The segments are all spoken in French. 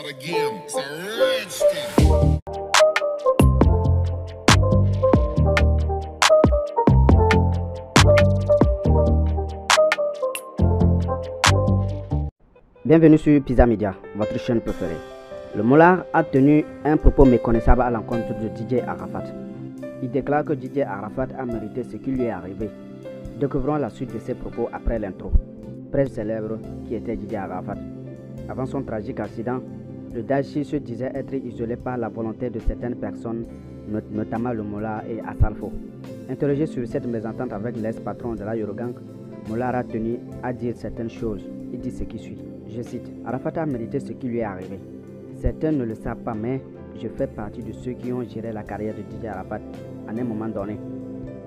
start again. It's a rich thing. Bienvenue sur Pizza Media, votre chaîne préférée. Le Mollard a tenu un propos méconnaissable à l'encontre de DJ Arafat. Il déclare que DJ Arafat a mérité ce qui lui est arrivé. Découvrons la suite de ses propos après l'intro. Presse célèbre qui était DJ Arafat. Avant son tragique accident, le Daeshi se disait être isolé par la volonté de certaines personnes, notamment le Mollard et Assalfo. Interrogé sur cette mésentente avec l'ex-patron de la Eurogang, Mollard a tenu à dire certaines choses. Il dit ce qui suit. Je cite, Arafat a mérité ce qui lui est arrivé. Certains ne le savent pas, mais je fais partie de ceux qui ont géré la carrière de DJ Arafat à un moment donné.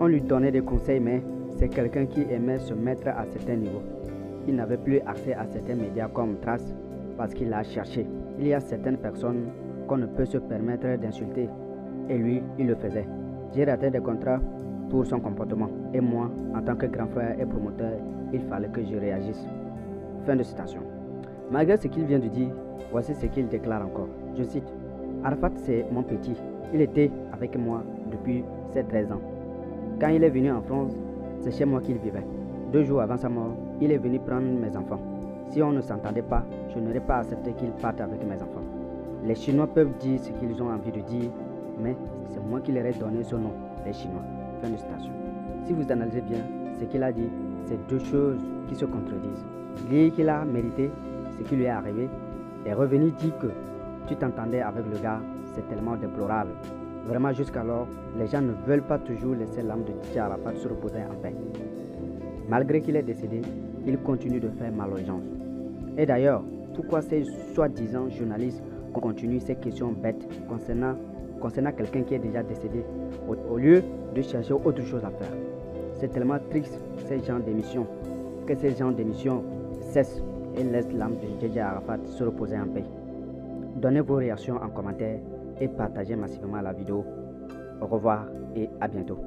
On lui donnait des conseils, mais c'est quelqu'un qui aimait se mettre à certains niveaux. Il n'avait plus accès à certains médias comme Trace parce qu'il a cherché. Il y a certaines personnes qu'on ne peut se permettre d'insulter et lui, il le faisait. J'ai raté des contrats pour son comportement et moi, en tant que grand frère et promoteur, il fallait que je réagisse. Fin de citation. Malgré ce qu'il vient de dire, voici ce qu'il déclare encore. Je cite, Arafat c'est mon petit, il était avec moi depuis ses 13 ans. Quand il est venu en France, c'est chez moi qu'il vivait. 2 jours avant sa mort, il est venu prendre mes enfants. Si on ne s'entendait pas, je n'aurais pas accepté qu'il parte avec mes enfants. Les Chinois peuvent dire ce qu'ils ont envie de dire, mais c'est moi qui leur ai donné ce nom, les Chinois. Fin de citation. Si vous analysez bien ce qu'il a dit, c'est 2 choses qui se contredisent. Dire qu'il a mérité ce qui lui est arrivé et revenir dire que tu t'entendais avec le gars, c'est tellement déplorable. Vraiment jusqu'alors, les gens ne veulent pas toujours laisser l'âme de DJ Arafat se reposer en paix. Malgré qu'il est décédé, il continue de faire mal aux gens. Et d'ailleurs, pourquoi ces soi-disant journalistes continuent ces questions bêtes concernant quelqu'un qui est déjà décédé au lieu de chercher autre chose à faire? C'est tellement triste ces genres d'émissions que ces genres d'émissions cessent et laissent l'âme de DJ Arafat se reposer en paix. Donnez vos réactions en commentaire et partagez massivement la vidéo. Au revoir et à bientôt.